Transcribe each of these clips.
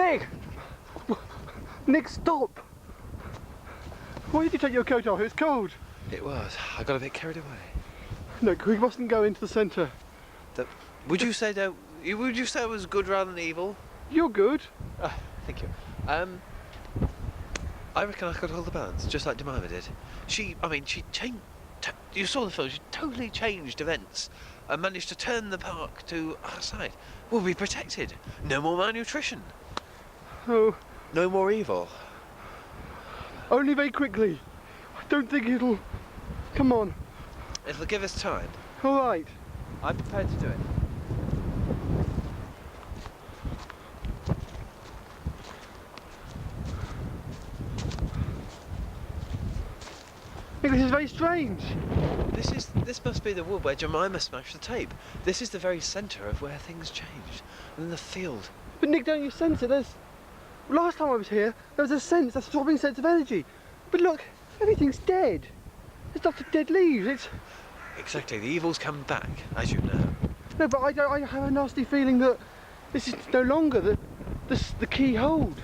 Nick! Nick, stop! Why did you take your coat off? It was cold. It was. I got a bit carried away. Look, we mustn't go into the centre. Would you say that? Would you say it was good rather than evil? You're good. Thank you. I reckon I could hold the balance, just like Jemima did. She changed. You saw the film. She totally changed events and managed to turn the park to our side. We'll be protected. No more malnutrition. Oh. No more evil. Only very quickly. I don't think it'll... Come on. It'll give us time. All right. I'm prepared to do it. Nick, this is very strange. This must be the wood where Jemima smashed the tape. This is the very centre of where things changed. And then the field. But Nick, don't you sense it? Last time I was here, there was a throbbing sense of energy. But look, everything's dead. There's lots of dead leaves. Exactly, the evil's come back, as you know. No, but I have a nasty feeling that this is no longer the key hold.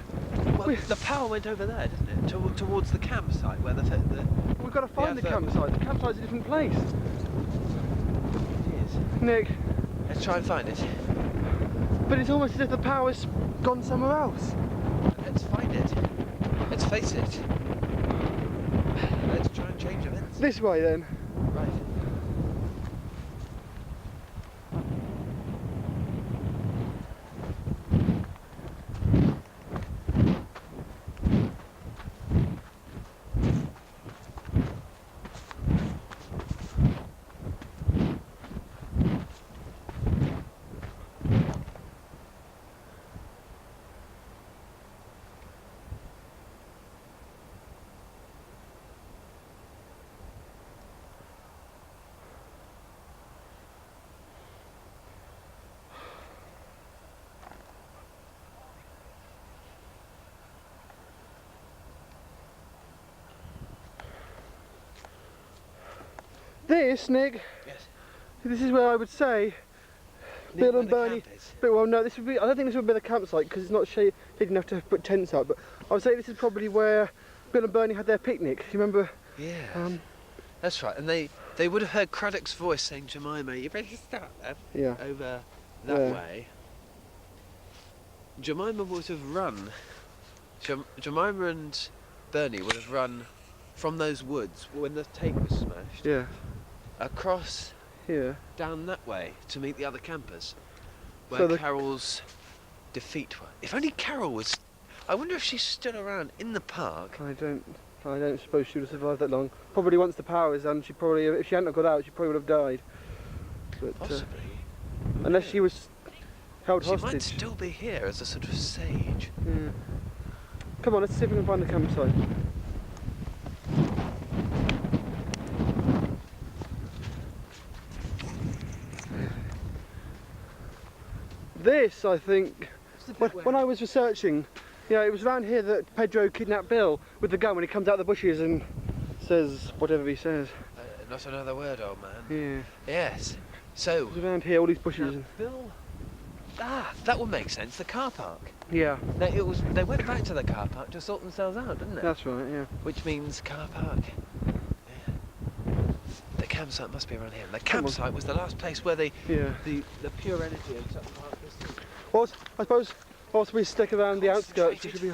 Well, the power went over there, didn't it? Towards the campsite where We've got to find the campsite. The campsite's a different place. It is. Nick. Let's try and find it. But it's almost as if the power's gone somewhere else. Let's find it. Let's face it. Let's try and change events. This way then. Right. This, Nick. Yes. This is where I would say Bill and Bernie. But well, no, this would be. I don't think this would be the campsite because it's not shady enough to put tents up. But I would say this is probably where Bill and Bernie had their picnic. You remember? Yeah. That's right. And they would have heard Craddock's voice saying, "Jemima, you better start that." Yeah. Over that way. Jemima would have run. Jemima and Bernie would have run from those woods when the tape was smashed. Yeah. Across here, down that way to meet the other campers, where so Carol's defeat was. If only Carol was. I wonder if she's still around in the park. I don't suppose she would have survived that long. Probably once the power was done, she probably, if she hadn't got out, she probably would have died. But, possibly. Unless she was held hostage. She might still be here as a sort of sage. Yeah. Come on, let's see if we can find the campsite. This, I think, when I was researching, it was around here that Pedro kidnapped Bill with the gun when he comes out of the bushes and says whatever he says. Not another word, old man. Yeah. Yes. So. It was around here, all these bushes. Bill. That would make sense. The car park. Yeah. They went back to the car park to sort themselves out, didn't they? That's right. Yeah. Which means car park. Yeah. The campsite must be around here. The campsite was the last place where the pure energy of Sutton Park was. Well, I suppose whilst we stick around the outskirts, we should be.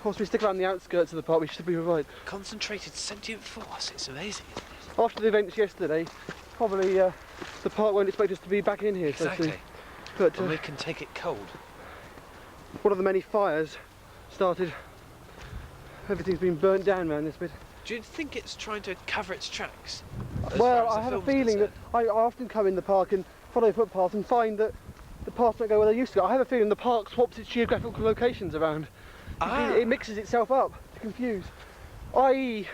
Whilst we stick around the outskirts of the park, we should be right. Concentrated sentient force. It's amazing. After the events yesterday, probably the park won't expect us to be back in here. Exactly. But and we can take it cold. One of the many fires started. Everything's been burnt down around this bit. Do you think it's trying to cover its tracks? Well, I have a feeling that I often come in the park and follow footpaths and find that the paths don't go where they used to go. I have a feeling the park swaps its geographical locations around. It mixes itself up to confuse. I.e.,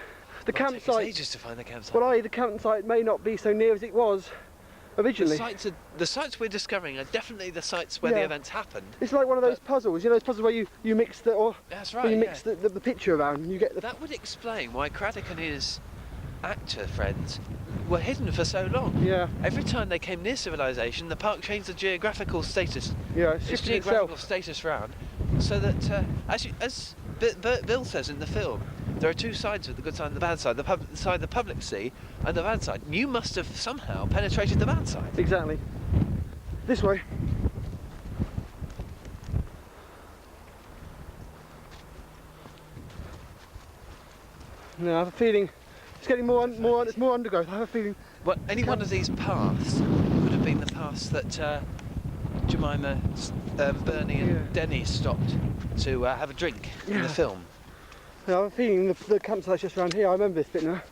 the campsite. It takes ages to find the campsite. Well, the campsite may not be so near as it was originally. The sites we're discovering are definitely the sites where the events happened. It's like one of those puzzles, those puzzles where you mix that's right, you mix the picture around and you get the. That would explain why Craddock and his actor friends were hidden for so long. Yeah. Every time they came near civilization, the park changed the geographical status. Yeah, its geographical status round, so that as Bill says in the film, there are two sides of the good side and the bad side. The side the public see and the bad side. You must have somehow penetrated the bad side. Exactly. This way. No, I have a feeling it's getting it's more undergrowth. I have a feeling. Well, any one of these paths could have been the paths that Jemima, Bernie and Denny stopped to have a drink in the film. Yeah, I have a feeling the campsite's just around here. I remember this bit now.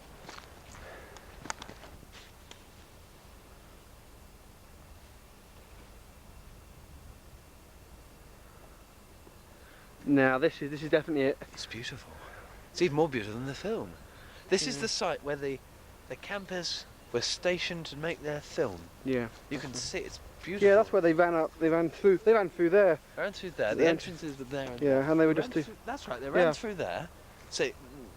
Now this is definitely it. It's beautiful. It's even more beautiful than the film. This is the site where the campers were stationed to make their film. Yeah. You can see it's beautiful. Yeah, that's where they ran up. They ran through there. They ran through there. The entrances were there. Yeah, and they were just. That's right. They ran through there. So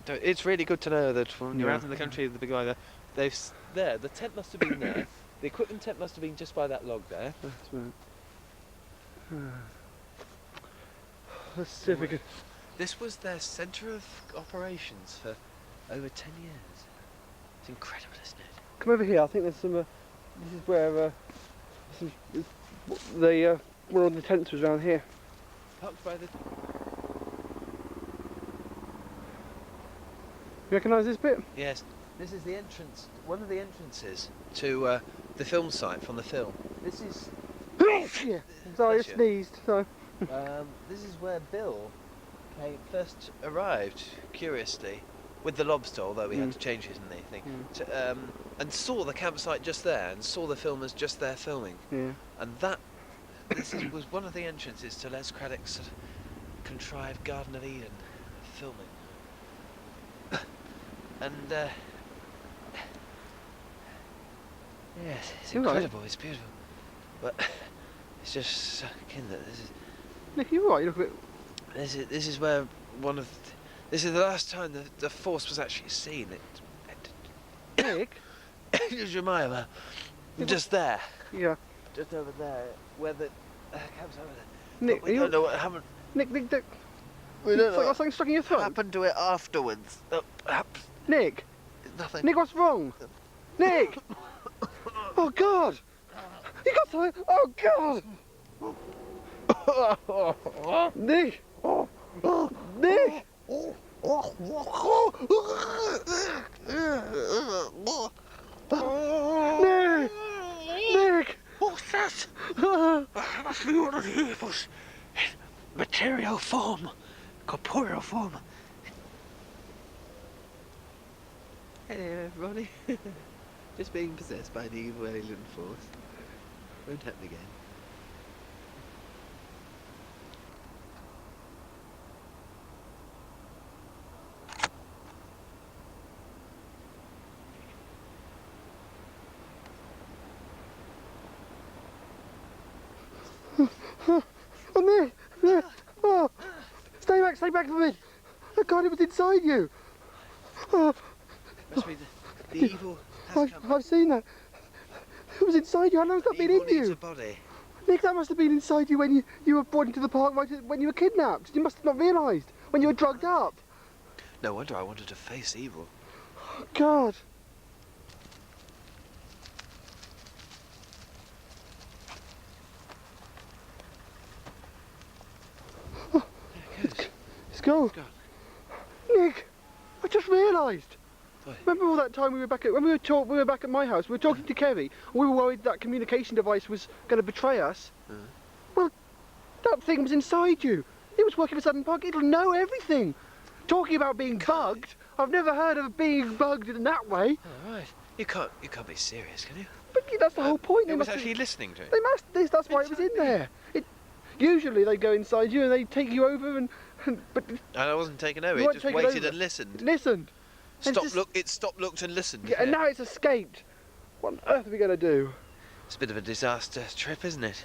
it's really good to know that when you're out in the country, the big guy there, the tent must have been there. The equipment tent must have been just by that log there. That's right. Let's see if we can. This was their centre of operations for over 10 years. It's incredible, isn't it? Come over here. I think there's some. This is where one of the tents was around here. Parked by the. You recognise this bit? Yes. This is the entrance. One of the entrances to the film site from the film. This is. Yeah. Sorry, I sneezed. Sorry. This is where Bill first arrived, curiously, with the lobster, although he had to change his thing, and saw the campsite just there, and saw the filmers just there filming. Yeah. And was one of the entrances to Les Craddock's sort of contrived Garden of Eden filming. And yes, it's incredible. It's beautiful, but it's just so akin that this is. Nick, you're right. You look a bit. This is where this is the last time the force was actually seen. Nick. Jemima, just there. Yeah. Just over there, where the camp's over there. Nick, we don't know what happened. Nick. We don't know got something stuck in your throat. what happened to it afterwards. Nick. Nothing. Nick, what's wrong? Nick. Oh God. You got something. Oh God. Nick! Nick! Nick! Nick! What's that? That must be one of the evils. In material form. Corporeal form. Hello everybody. Just being possessed by an evil alien force. Won't happen again. Oh, Nick! Oh, stay back from it! Oh God, it was inside you! Oh, Must be the evil has come. I've seen that. It was inside you. How long has that been in Evil needs you? a body. Nick, that must have been inside you when you were brought into the park when you were kidnapped. You must have not realised when you were drugged up. No wonder I wanted to face evil. Oh, God. Let's go. Nick, I just realised. Remember all that time we were back at my house? We were talking to Kerry. We were worried that communication device was going to betray us. Well, that thing was inside you. It was working for Sutton Park. It'll know everything. Talking about being bugged, I've never heard of being bugged in that way. Oh, right. You can't be serious, can you? But that's the whole point. It was actually listening to it. They must. That's why it was in there. Usually they go inside you and they take you over but. And I wasn't taken over. It just waited and listened. Listened. It stopped, looked and listened. Yeah, and now it's escaped. What on earth are we going to do? It's a bit of a disaster trip, isn't it?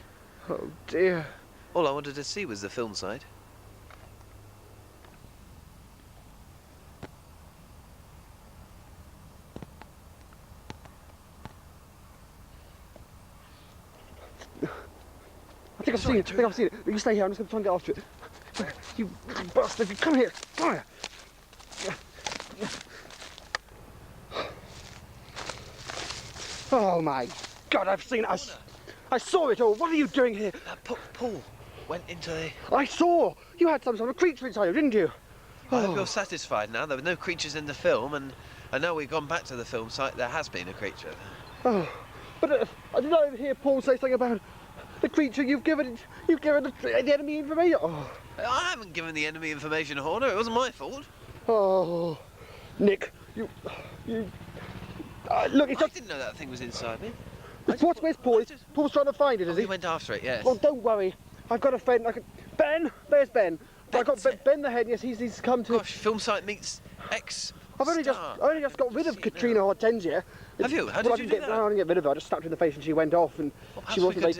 Oh dear. All I wanted to see was the film site. I think I've seen it. You stay here. I'm just going to try and get after it. You bastard, you come here. Come here. Oh my God, I've seen it. I saw it all. What are you doing here? Paul went into the... I saw! You had some sort of creature inside you, didn't you? I hope you're satisfied now. There were no creatures in the film, and now we've gone back to the film site. There has been a creature. Oh, but I did not hear Paul say something about the creature you've given the enemy information. Oh. I haven't given the enemy information, Horner. It wasn't my fault. Oh, Nick, you look, it's I just... didn't know that thing was inside me. Where's Paul? Paul's trying to find it, is he? He went after it, yes. Oh, don't worry. I've got a friend. Ben, there's Ben. I've got Ben the head. Yes, he's come to. Gosh, film site meets X. I've only just got rid of Katrina Hortensia. Have you? How did you do that? I didn't get rid of her. I just slapped her in the face and she went off, and she wasn't like.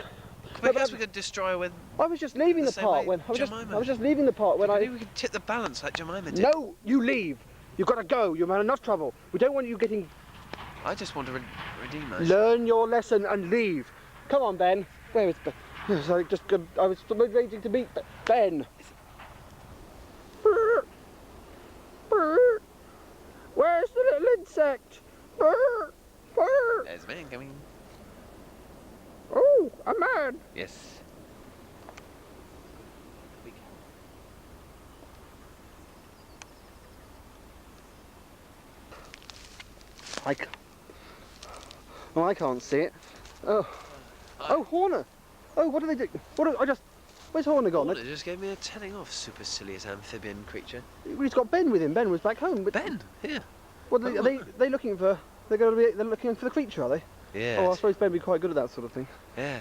Perhaps we could destroy her with. I was just leaving the part when I was just leaving the part when Maybe we could tip the balance like Jemima did. No, you leave. You've got to go. You've had enough trouble. We don't want you getting. I just want to redeem us. Learn your lesson and leave. Come on, Ben. Where is Ben? Yes, I was waiting to meet Ben. Where's the little insect? There's a man coming. Oh, a man. Yes. I can't see it. Oh, Horner. Oh, what are they doing? Where's Horner gone? Horner just gave me a telling off, supercilious amphibian creature. He's got Ben with him. Ben was back home. But Ben? Yeah. What are they looking for? They're looking for the creature, are they? Yeah. Oh, I suppose Ben would be quite good at that sort of thing. Yeah.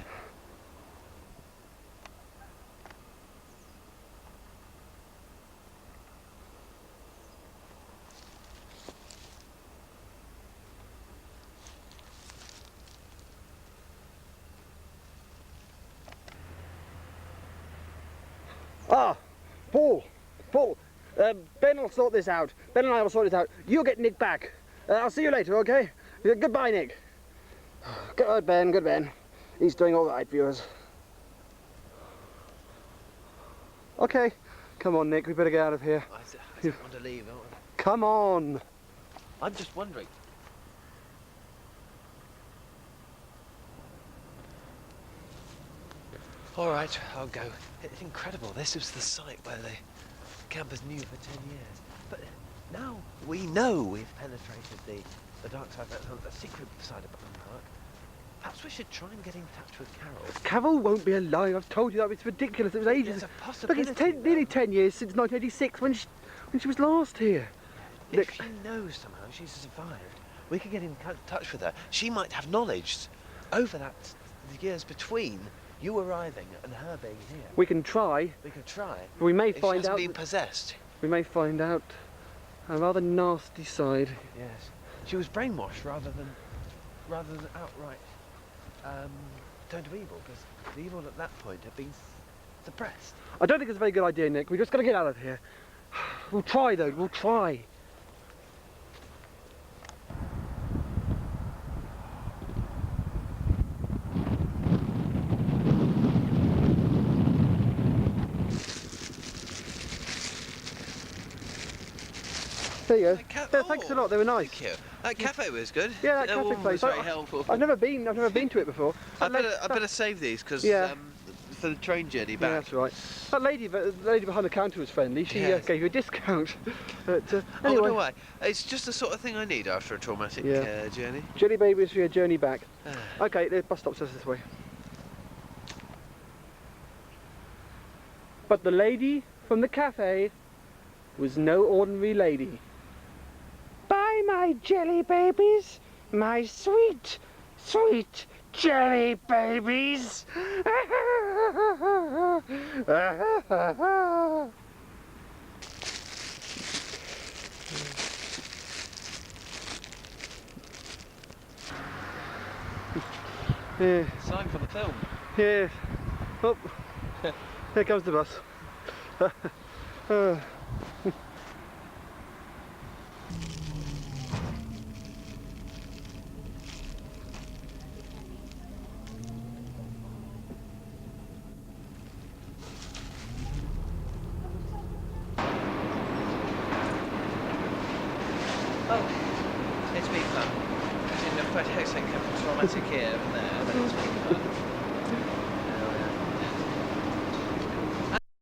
Ah, Paul, Ben will sort this out. Ben and I will sort it out. You'll get Nick back. I'll see you later, okay? Goodbye, Nick. Good Ben. He's doing all right, viewers. Okay, come on, Nick. We better get out of here. I don't want to leave. Come on. I'm just wondering. All right, I'll go. It's incredible. This was the site where the campers knew for 10 years. But now we know we've penetrated the dark side, the secret side of Sutton Park. Perhaps we should try and get in touch with Carol. Carol won't be alive. I've told you that. It's ridiculous. It was ages. There's a possibility. Look, it's nearly 10 years since 1986 when she was last here. If she knows somehow she's survived, we could get in touch with her. She might have knowledge over the years between you arriving and her being here. We can try. We could try. We may if find she hasn't out. Been possessed. We may find out a rather nasty side. Yes. She was brainwashed rather than outright turned to evil, because the evil at that point had been suppressed. I don't think it's a very good idea, Nick. We've just got to get out of here. We'll try, though. We'll try. There you go. Yeah, thanks a lot. They were nice. Thank you. That cafe was good. Yeah, that cafe was place. very helpful. I've never been to it before. I better save these because for the train journey back. Yeah, that's right. That lady behind the counter was friendly. She gave you a discount. But anyway. Oh, no way. It's just the sort of thing I need after a traumatic journey. Jelly babies for your journey back. Okay, the bus stop says this way. But the lady from the cafe was no ordinary lady. Bye, my jelly babies, my sweet, sweet jelly babies. Yeah. Sign for the film. Yes. Oh, here comes the bus. Oh, it's been fun. It's in a quite hectic, traumatic here and there, but it's been fun.